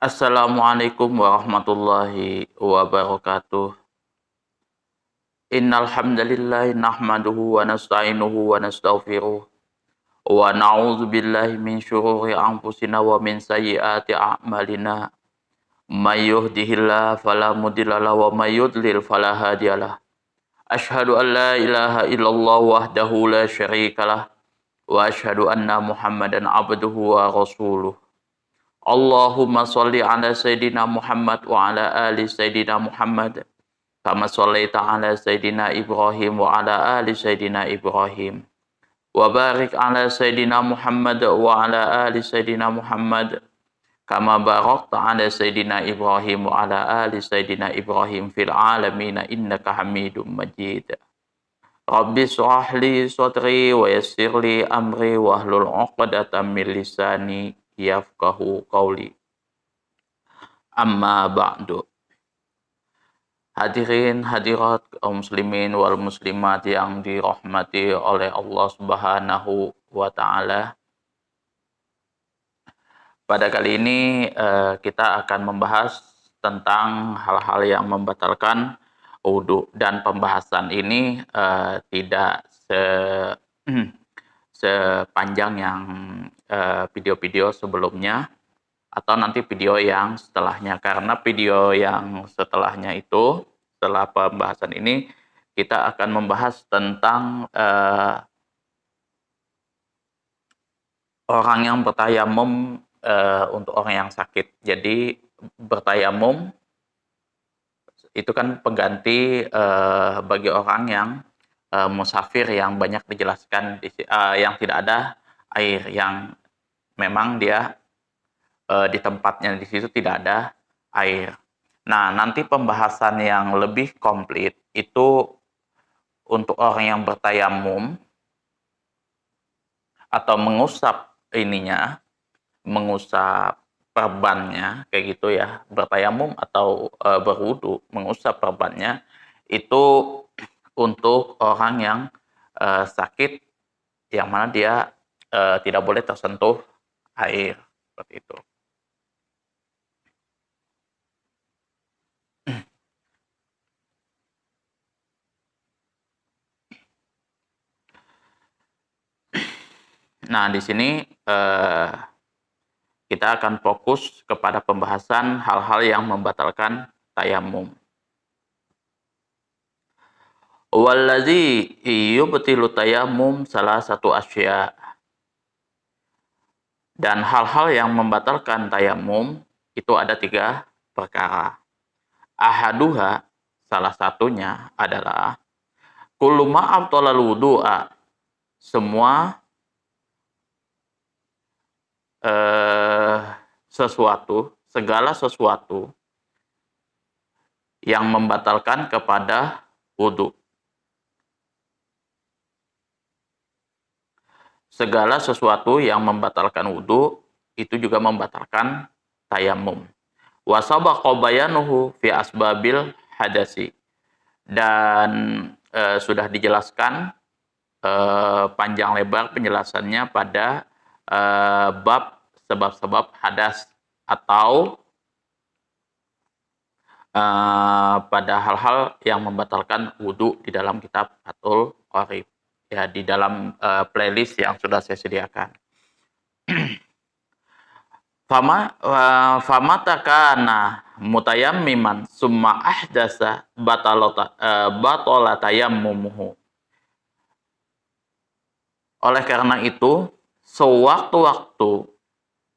Assalamualaikum warahmatullahi wabarakatuh. Innal hamdalillah nahmaduhu wa nasta'inuhu wa nastaghfiruh wa na'udzu billahi min syururi anfusina wa min sayyiati a'malina. May yahdihillahu fala mudhillalah wa may yudlil fala hadiyalah. Asyhadu an la ilaha illallah wahdahu la syarikalah wa asyhadu anna Muhammadan abduhu wa rasuluh. Allahumma sholli ala Sayyidina Muhammad wa ala ali Sayyidina Muhammad kama shallaita ala Sayyidina Ibrahim wa ala ali Sayyidina Ibrahim wa barik ala Sayyidina Muhammad wa ala ali Sayyidina Muhammad kama barakta ala Sayyidina Ibrahim wa ala ali Sayyidina Ibrahim fil alamin innaka Hamidum Majid. Rabbi shrah li sadri wa yassir li amri wahlul 'uqdatam min lisani yafqahu qawli. Amma ba'du. Hadirin hadirat kaum muslimin wal muslimat yang dirahmati oleh Allah Subhanahu wa taala. Pada kali ini kita akan membahas tentang hal-hal yang membatalkan wudu, dan pembahasan ini tidak sepanjang yang video-video sebelumnya atau nanti video yang setelahnya, karena video yang setelahnya itu, setelah pembahasan ini, kita akan membahas tentang orang yang bertayamum untuk orang yang sakit. Jadi bertayamum itu kan pengganti bagi orang yang musafir, yang banyak dijelaskan yang tidak ada air, yang memang dia di tempatnya di situ tidak ada air. Nah, nanti pembahasan yang lebih komplit itu untuk orang yang bertayamum atau mengusap mengusap perbannya, kayak gitu ya, bertayamum atau berwudu, mengusap perbannya, itu untuk orang yang sakit, yang mana dia tidak boleh tersentuh air, seperti itu. Nah, di sini kita akan fokus kepada pembahasan hal-hal yang membatalkan tayamum. Wallazi yubtilu tayammum salah satu asya. Dan hal-hal yang membatalkan tayamum itu ada 3 perkara. Ahaduha, salah satunya adalah kullu ma abtalal wudu'a, semua segala sesuatu yang membatalkan kepada wudu. Segala sesuatu yang membatalkan wudu itu juga membatalkan tayamum. Wa sabaqa bayanuhu fi asbabil hadasi. Dan sudah dijelaskan panjang lebar penjelasannya pada bab sebab-sebab hadas, atau pada hal-hal yang membatalkan wudu di dalam kitab Fathul Qorib, ya, di dalam playlist yang sudah saya sediakan. Fama takana mutayammiman summa ahdasa batala tayammumuhu. Oleh karena itu, sewaktu-waktu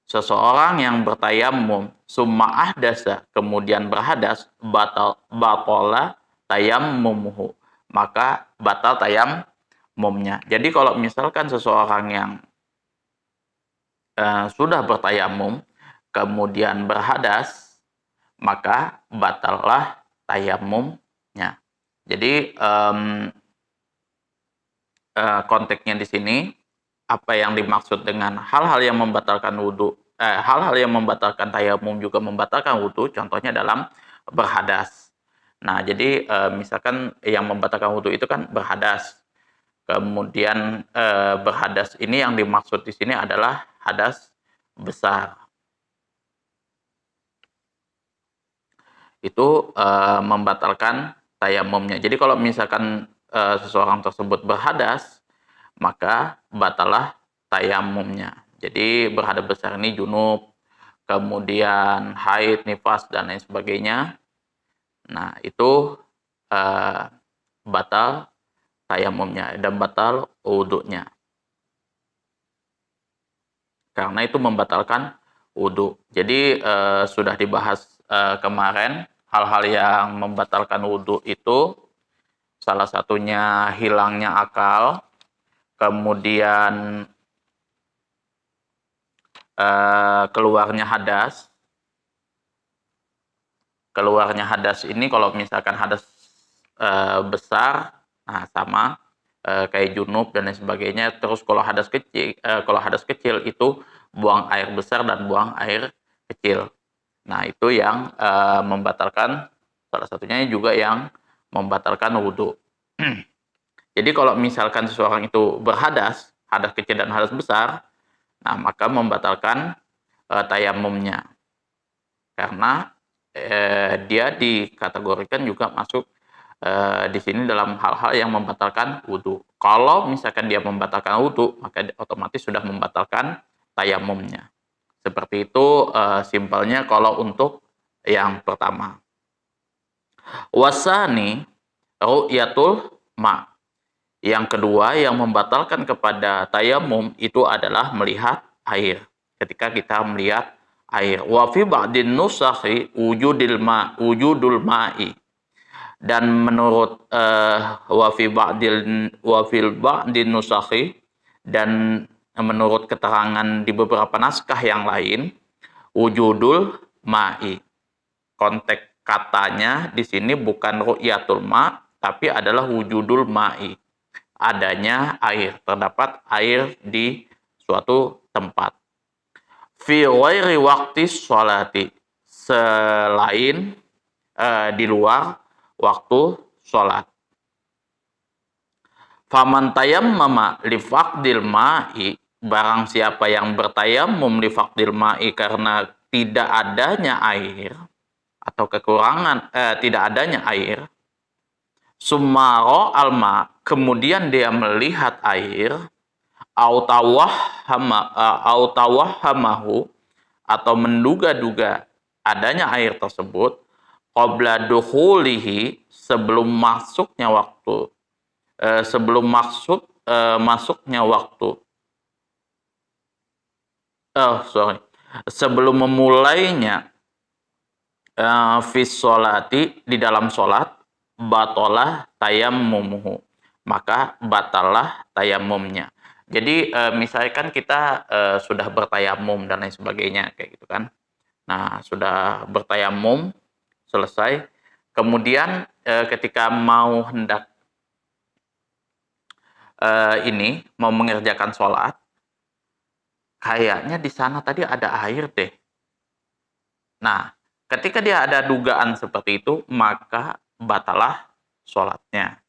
seseorang yang bertayamum summa ahdasa, kemudian berhadas, batala tayammumuhu, maka batal tayammumnya. Jadi kalau misalkan seseorang yang sudah bertayamum kemudian berhadas, maka batallah tayamumnya. Jadi konteksnya di sini, apa yang dimaksud dengan hal-hal yang membatalkan wudu, hal-hal yang membatalkan tayamum juga membatalkan wudu, contohnya dalam berhadas. Nah, jadi misalkan yang membatalkan wudu itu kan berhadas. Kemudian berhadas ini yang dimaksud di sini adalah hadas besar. itu membatalkan tayamumnya. Jadi kalau misalkan seseorang tersebut berhadas, maka batalah tayamumnya. Jadi berhadas besar ini junub, kemudian haid, nifas, dan lain sebagainya. Nah, itu batal tayamumnya dan batal wudhunya. Karena itu membatalkan wudhu. Jadi sudah dibahas kemarin, hal-hal yang membatalkan wudhu itu salah satunya hilangnya akal, kemudian keluarnya hadas. Keluarnya hadas ini kalau misalkan hadas besar, nah sama kayak junub dan lain sebagainya. Terus kalau hadas kecil itu buang air besar dan buang air kecil. Nah itu yang membatalkan, salah satunya juga yang membatalkan wudhu. Jadi kalau misalkan seseorang itu berhadas, hadas kecil dan hadas besar, nah maka membatalkan tayamumnya. Karena dia dikategorikan juga masuk di sini dalam hal-hal yang membatalkan wudhu. Kalau misalkan dia membatalkan wudhu, maka otomatis sudah membatalkan tayamumnya. Seperti itu simpelnya kalau untuk yang pertama. Wasani ru'yatul ma. Yang kedua yang membatalkan kepada tayamum itu adalah melihat air. Ketika kita melihat air. Wa fi ba'din nusakhi wujudul ma'i. Dan menurut wa fil ba'din nusakhi, dan menurut keterangan di beberapa naskah yang lain, wujudul ma'i. Konteks katanya di sini bukan ru'yatul ma, tapi adalah wujudul ma'i. Adanya air, terdapat air di suatu tempat. Fi ghairi waqti sholati, selain di luar waktu sholat. Faman tayammama li faqdil ma'i, barang siapa yang bertayamum li faqdil ma'i karena tidak adanya air atau kekurangan tidak adanya air, sumaro alma, kemudian dia melihat air, autawahhamahu, atau menduga-duga adanya air tersebut, qabla dukhulihi, sebelum masuknya waktu, sebelum memulainya fis sholati, di dalam sholat, batalah tayammumuhu, maka batalah tayamumnya. Jadi misalkan kita sudah bertayamum dan lain sebagainya kayak gitu kan. Nah, sudah bertayamum selesai, kemudian ketika mau hendak mau mengerjakan sholat, kayaknya di sana tadi ada air deh. Nah, ketika dia ada dugaan seperti itu, maka batalah sholatnya.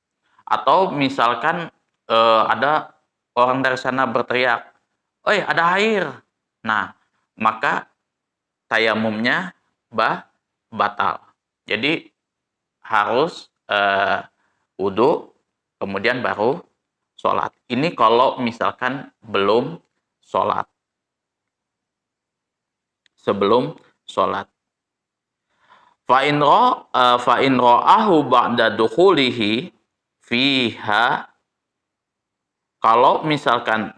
Atau misalkan ada orang dari sana berteriak, "Oi, ada air!" Nah, maka tayamumnya batal. Jadi harus wudhu, kemudian baru sholat. Ini kalau misalkan belum sholat. Sebelum sholat. Fa'in ro'ahu ba'da dukhulihi fiha, kalau misalkan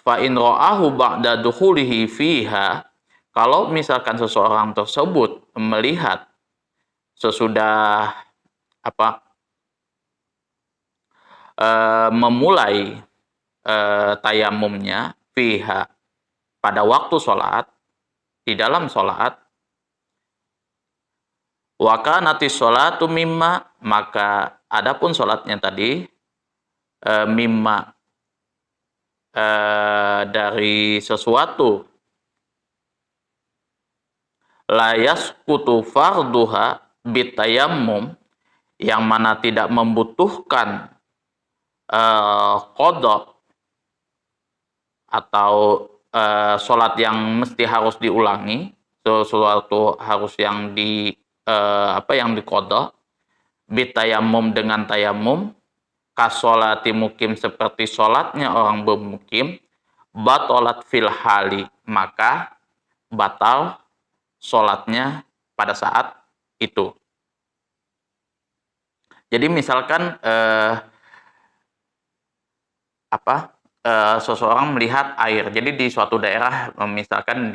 fa'in ro'ahu ba'da dukhulihi fiha, kalau misalkan seseorang tersebut melihat sesudah memulai tayamumnya fiha, pada waktu sholat, di dalam sholat, wa kanati sholatu mimma, maka adapun sholatnya tadi mimma, dari sesuatu, la yasqutu farduha bitayammum, yang mana tidak membutuhkan qadha atau sholat yang mesti harus diulangi, sesuatu harus yang apa yang diqadha, bitayamum dengan tayamum, kasolati mukim seperti sholatnya orang bermukim, batolat fil hali, maka batal sholatnya pada saat itu. Jadi misalkan seseorang melihat air. Jadi di suatu daerah, misalkan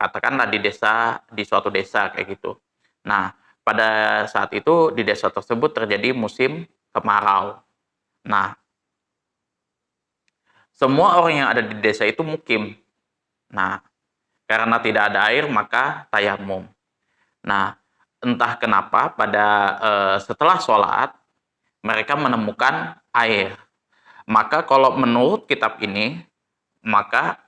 katakanlah di suatu desa kayak gitu. Nah, pada saat itu di desa tersebut terjadi musim kemarau. Nah, semua orang yang ada di desa itu mukim. Nah, karena tidak ada air maka tayamum. Nah, entah kenapa setelah sholat mereka menemukan air. Maka kalau menurut kitab ini, maka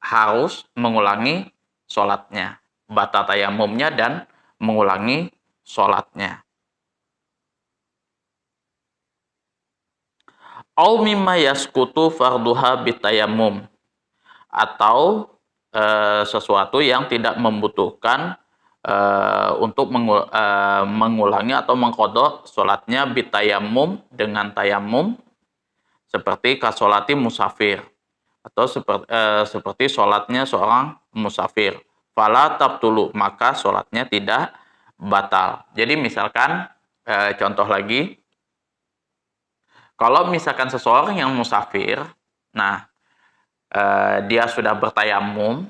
harus mengulangi sholatnya, batal tayamumnya dan mengulangi sholatnya. Au mimma yaskutu farduha bitayamum, atau sesuatu yang tidak membutuhkan untuk mengulangi atau mengkodok sholatnya bitayamum dengan tayamum, seperti kasolati musafir, atau seperti sholatnya seorang musafir. Fala tabtulu, maka sholatnya tidak batal. Jadi misalkan contoh lagi, kalau misalkan seseorang yang musafir, nah dia sudah bertayamum,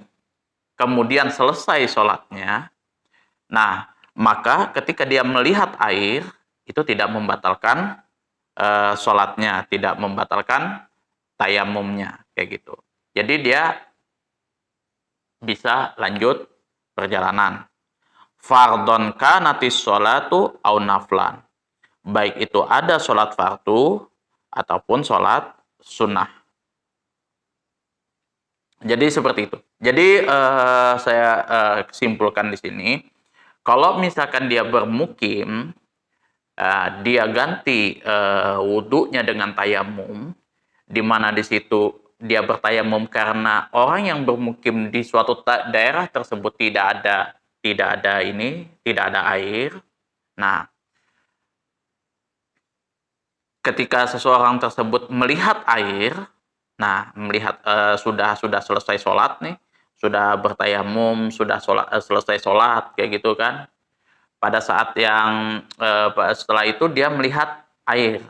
kemudian selesai sholatnya, nah maka ketika dia melihat air, itu tidak membatalkan sholatnya, tidak membatalkan tayamumnya, kayak gitu. Jadi dia bisa lanjut perjalanan. Fardon kanatis sholatu au naflan. Baik itu ada sholat fardu ataupun sholat sunnah. Jadi seperti itu. Jadi saya simpulkan di sini, kalau misalkan dia bermukim, dia ganti wudhunya dengan tayamum, di mana di situ dia bertayamum karena orang yang bermukim di suatu daerah tersebut tidak ada air. Nah, ketika seseorang tersebut melihat air, nah melihat sudah selesai sholat nih, sudah bertayamum, sudah selesai sholat kayak gitu kan. Pada saat yang setelah itu dia melihat air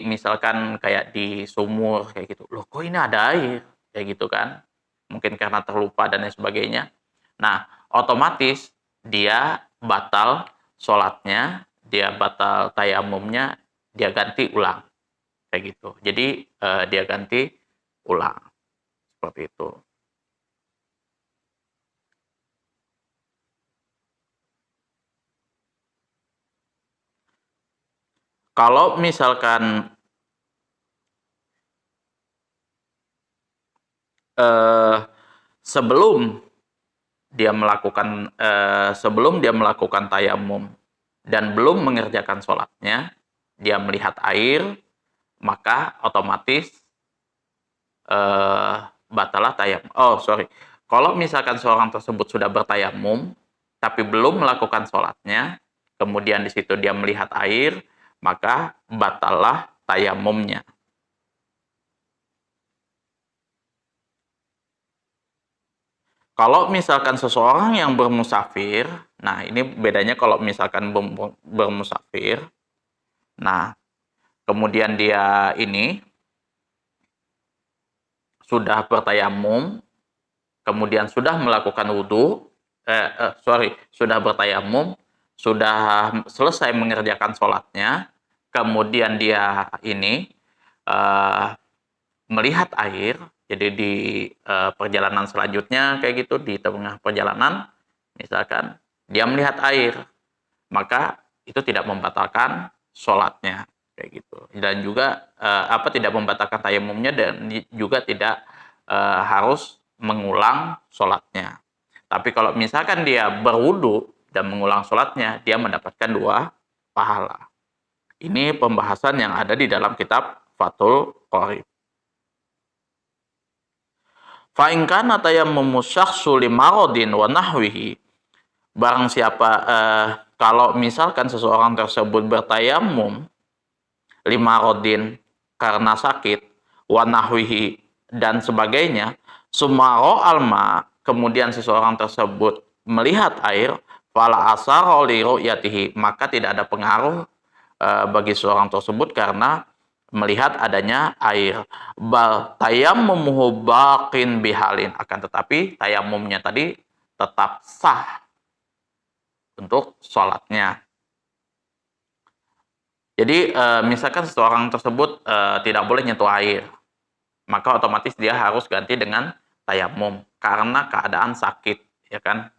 misalkan kayak di sumur kayak gitu. Loh, kok ini ada air? Kayak gitu kan. Mungkin karena terlupa dan lain sebagainya. Nah, otomatis dia batal sholatnya, dia batal tayamumnya, dia ganti ulang. Kayak gitu. Jadi dia ganti ulang. Seperti itu. Kalau misalkan sebelum dia melakukan tayamum dan belum mengerjakan sholatnya, dia melihat air, maka otomatis batalah tayamum. Kalau misalkan seorang tersebut sudah bertayamum tapi belum melakukan sholatnya, kemudian di situ dia melihat air, maka batalah tayamumnya. Kalau misalkan seseorang yang bermusafir, nah ini bedanya kalau misalkan bermusafir, nah kemudian dia ini sudah bertayamum, kemudian sudah melakukan wudhu, sudah bertayamum, sudah selesai mengerjakan sholatnya, kemudian dia ini melihat air, jadi di perjalanan selanjutnya kayak gitu, di tengah perjalanan, misalkan dia melihat air, maka itu tidak membatalkan sholatnya kayak gitu. Dan juga tidak membatalkan tayamumnya, dan juga tidak harus mengulang sholatnya. Tapi kalau misalkan dia berwudu dan mengulang sholatnya, dia mendapatkan 2 pahala. Ini pembahasan yang ada di dalam kitab Fathul Qorib. Fa in kana tayammumu syakhsu limaradin wa nahwihi. Barang siapa kalau misalkan seseorang tersebut bertayamum limaradin karena sakit, wa nahwihi dan sebagainya, sumaro alma, kemudian seseorang tersebut melihat air, fala asara li ru'yatihi, maka tidak ada pengaruh bagi seorang tersebut karena melihat adanya air. Bal tayammumuhu baqin bihalin, akan tetapi tayamumnya tadi tetap sah untuk sholatnya. Jadi misalkan seseorang tersebut tidak boleh nyentuh air, maka otomatis dia harus ganti dengan tayamum karena keadaan sakit, ya kan?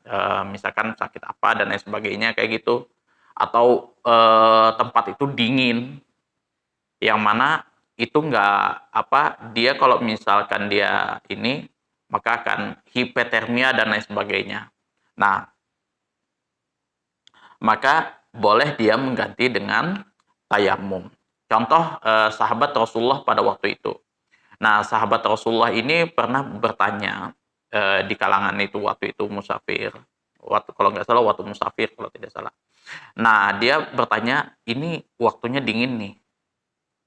Misalkan sakit apa dan lain sebagainya kayak gitu, atau tempat itu dingin, yang mana itu nggak apa, dia kalau misalkan dia ini maka akan hipotermia dan lain sebagainya. Nah, maka boleh dia mengganti dengan tayamum. Contoh sahabat Rasulullah pada waktu itu. Nah, sahabat Rasulullah ini pernah bertanya di kalangan itu waktu itu musafir. Waktu kalau nggak salah waktu musafir kalau tidak salah. Nah, dia bertanya, ini waktunya dingin nih.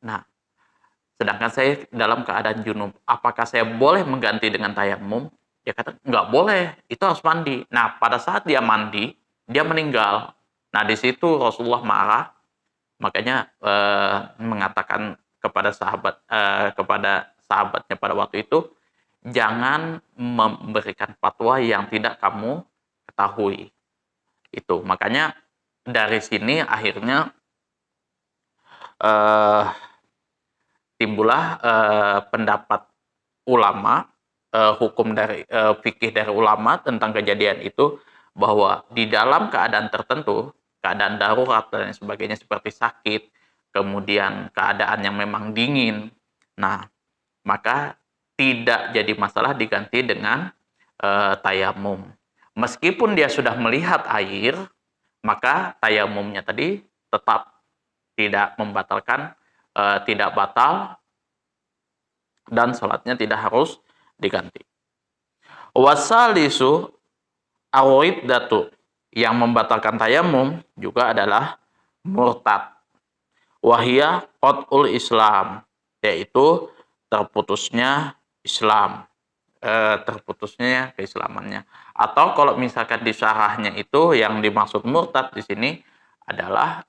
Nah, sedangkan saya dalam keadaan junub, apakah saya boleh mengganti dengan tayamum? Dia kata, nggak boleh, itu harus mandi. Nah, pada saat dia mandi, dia meninggal. Nah, di situ Rasulullah marah, makanya mengatakan kepada sahabatnya pada waktu itu, jangan memberikan fatwa yang tidak kamu ketahui. Itu makanya dari sini akhirnya eh, timbullah pendapat ulama, hukum dari fikih dari ulama tentang kejadian itu, bahwa di dalam keadaan tertentu, keadaan darurat dan sebagainya seperti sakit, kemudian keadaan yang memang dingin, nah maka tidak jadi masalah diganti dengan tayamum. Meskipun dia sudah melihat air, maka tayamumnya tadi tetap tidak membatalkan, tidak batal, dan sholatnya tidak harus diganti. Wasalisu awiddatu, yang membatalkan tayamum juga adalah murtad. Wahia qat'ul Islam, yaitu terputusnya Islam, terputusnya keislamannya. Atau kalau misalkan di syarahnya itu yang dimaksud murtad di sini adalah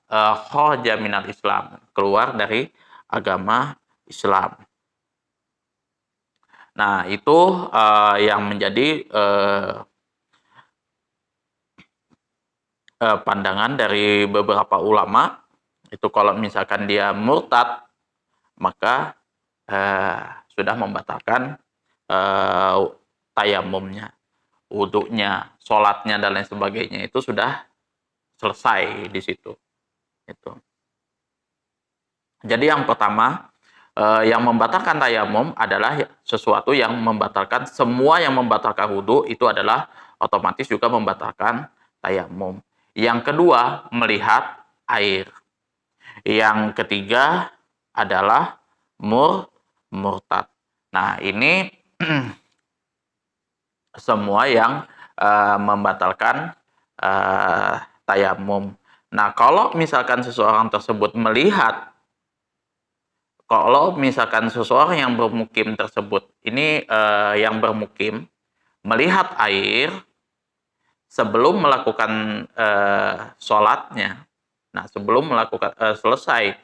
kharaja minal Islam, keluar dari agama Islam. Nah, itu yang menjadi pandangan dari beberapa ulama. Itu kalau misalkan dia murtad, maka sudah membatalkan tayamumnya, wudhunya, sholatnya, dan lain sebagainya. Itu sudah selesai di situ. Itu. Jadi yang pertama, yang membatalkan tayamum adalah sesuatu yang membatalkan, semua yang membatalkan wudhu itu adalah otomatis juga membatalkan tayamum. Yang kedua, melihat air. Yang ketiga adalah murtad. Nah, ini semua yang membatalkan tayamum. Nah, kalau misalkan seseorang tersebut melihat, kalau misalkan seseorang yang bermukim tersebut, ini yang bermukim melihat air sebelum melakukan sholatnya, nah sebelum melakukan selesai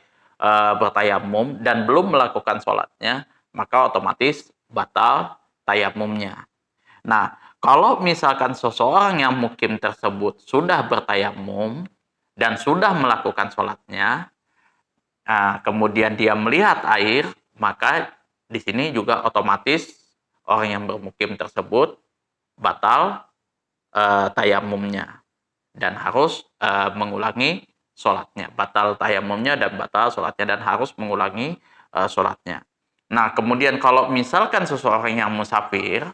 bertayamum dan belum melakukan sholatnya, maka otomatis batal tayamumnya. Nah, kalau misalkan seseorang yang mukim tersebut sudah bertayamum dan sudah melakukan sholatnya, kemudian dia melihat air, maka di sini juga otomatis orang yang bermukim tersebut batal tayamumnya dan harus mengulangi sholatnya. Batal tayamumnya dan batal sholatnya dan harus mengulangi sholatnya. Nah, kemudian kalau misalkan seseorang yang musafir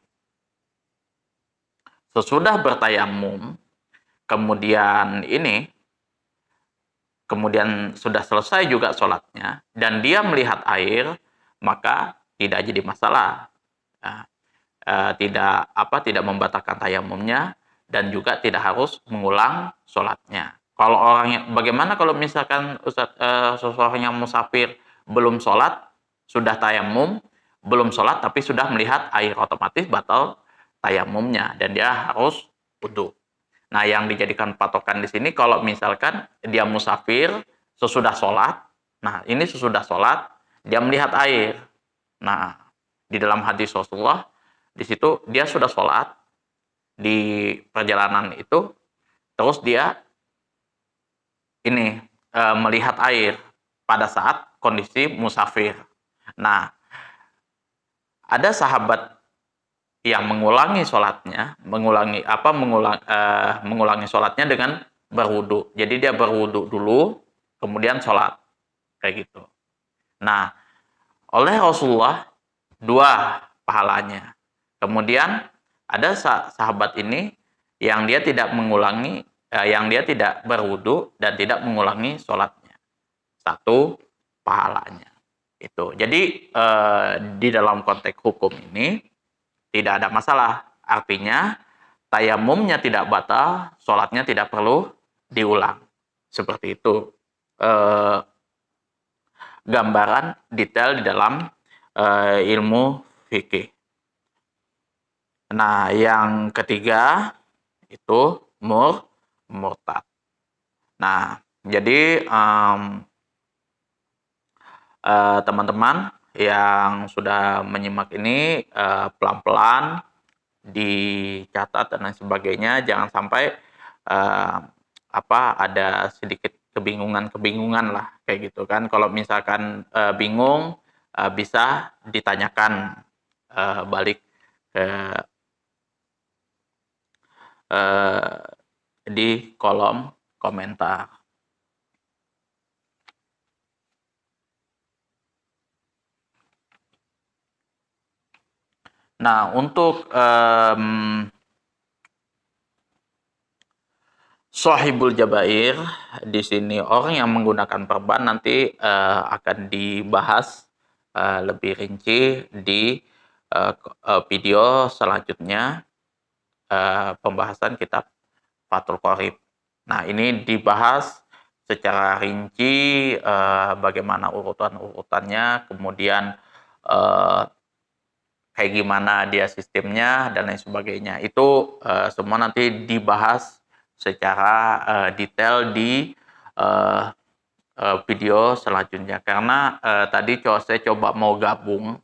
sesudah bertayamum, kemudian sudah selesai juga sholatnya dan dia melihat air, maka tidak jadi masalah. Nah, tidak membatalkan tayamumnya dan juga tidak harus mengulang sholatnya. Kalau bagaimana kalau misalkan seseorang yang musafir belum sholat, sudah tayamum, belum sholat tapi sudah melihat air, otomatis batal tayamumnya dan dia harus wudu. Nah, yang dijadikan patokan di sini kalau misalkan dia musafir sesudah sholat, nah ini sesudah sholat dia melihat air. Nah, di dalam hadis Rasulullah di situ dia sudah sholat di perjalanan itu, terus dia ini melihat air pada saat kondisi musafir. Nah, ada sahabat yang mengulangi sholatnya, mengulangi sholatnya dengan berwudu. Jadi dia berwudu dulu, kemudian sholat, kayak gitu. Nah, oleh Rasulullah 2 pahalanya. Kemudian ada sahabat ini yang dia tidak mengulangi, yang dia tidak berwudu dan tidak mengulangi sholatnya. 1 pahalanya. Itu. Jadi di dalam konteks hukum ini tidak ada masalah. Artinya tayamumnya tidak batal, sholatnya tidak perlu diulang. Seperti itu gambaran detail di dalam ilmu fikih. Nah, yang ketiga itu murtad. Nah, jadi teman-teman yang sudah menyimak ini pelan-pelan dicatat dan lain sebagainya, jangan sampai ada sedikit kebingungan lah kayak gitu kan. Kalau misalkan bingung bisa ditanyakan balik ke di kolom komentar. Nah, untuk Sohibul Jabair di sini orang yang menggunakan perban nanti akan dibahas lebih rinci di video selanjutnya, pembahasan kitab Fathul Qorib. Nah, ini dibahas secara rinci bagaimana urutan-urutannya, kemudian kayak gimana dia sistemnya dan lain sebagainya. Itu semua nanti dibahas secara detail di video selanjutnya. Karena tadi saya coba mau gabung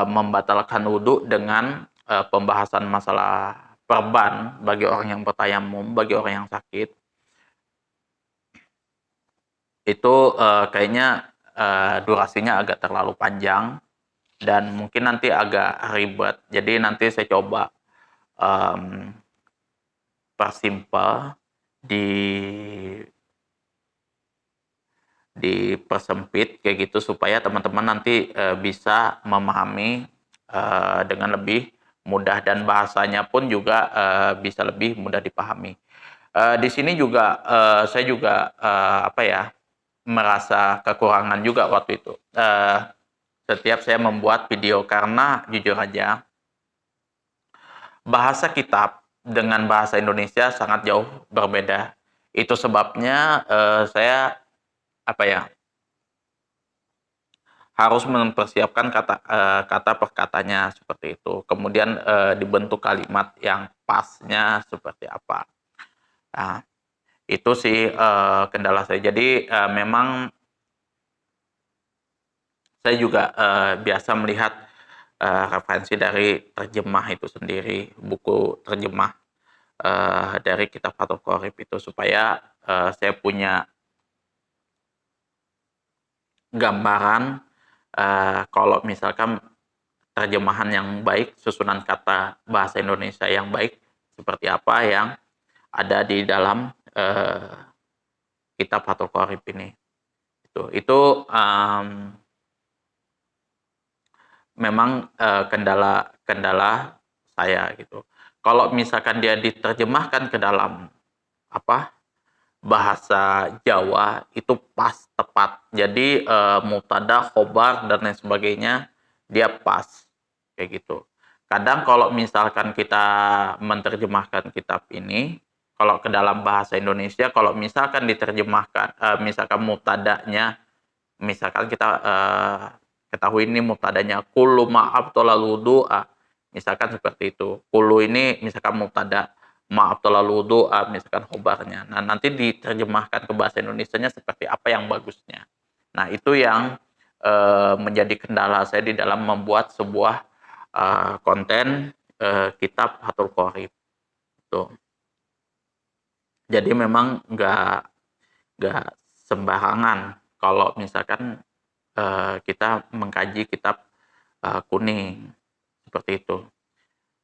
membatalkan wudhu dengan pembahasan masalah perban bagi orang yang bertayamum, bagi orang yang sakit. Itu kayaknya durasinya agak terlalu panjang dan mungkin nanti agak ribet. Jadi nanti saya coba persimpel, dipersempit kayak gitu supaya teman-teman nanti bisa memahami dengan lebih mudah dan bahasanya pun juga bisa lebih mudah dipahami. Di sini juga saya juga merasa kekurangan juga waktu itu. Setiap saya membuat video karena jujur aja bahasa kitab dengan bahasa Indonesia sangat jauh berbeda. Itu sebabnya saya harus mempersiapkan kata per katanya seperti itu. Kemudian dibentuk kalimat yang pasnya seperti apa. Nah, itu sih kendala saya. Jadi memang saya juga biasa melihat referensi dari terjemah itu sendiri, buku terjemah dari kitab Fathul Qorib itu, supaya saya punya gambaran kalau misalkan terjemahan yang baik, susunan kata bahasa Indonesia yang baik seperti apa yang ada di dalam kitab Fathul Qorib ini. Itu memang kendala saya gitu. Kalau misalkan dia diterjemahkan ke dalam bahasa Jawa itu pas tepat. Jadi mubtada, khobar dan lain sebagainya dia pas kayak gitu. Kadang kalau misalkan kita menerjemahkan kitab ini, kalau ke dalam bahasa Indonesia, kalau misalkan diterjemahkan, misalkan mubtada'nya, misalkan kita ketahui ini mubtada'nya kullu ma abtalal wudu'a, misalkan seperti itu. Kullu ini misalkan mubtada, ma abtalal wudu'a misalkan khobarnya. Nah, nanti diterjemahkan ke bahasa Indonesianya seperti apa yang bagusnya. Nah, itu yang menjadi kendala saya di dalam membuat sebuah konten kitab Fathul Qorib tuh. Jadi memang nggak sembarangan kalau misalkan kita mengkaji kitab kuning seperti itu,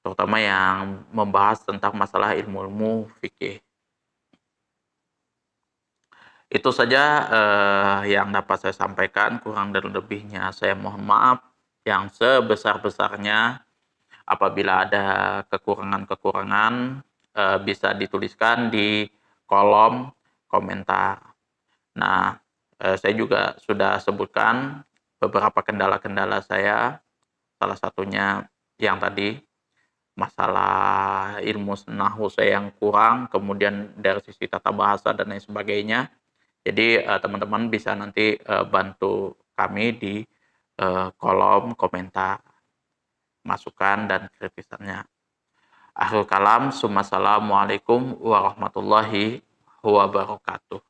terutama yang membahas tentang masalah ilmu-ilmu fikih. Itu saja yang dapat saya sampaikan, kurang dan lebihnya saya mohon maaf yang sebesar-besarnya. Apabila ada kekurangan-kekurangan, bisa dituliskan di kolom komentar. Nah, saya juga sudah sebutkan beberapa kendala-kendala saya, salah satunya yang tadi, masalah ilmu nahwu saya yang kurang, kemudian dari sisi tata bahasa dan lain sebagainya. Jadi, teman-teman bisa nanti, bantu kami di, kolom komentar, masukan dan kritisannya. Akhirul kalam, assalamualaikum warahmatullahi wabarakatuh.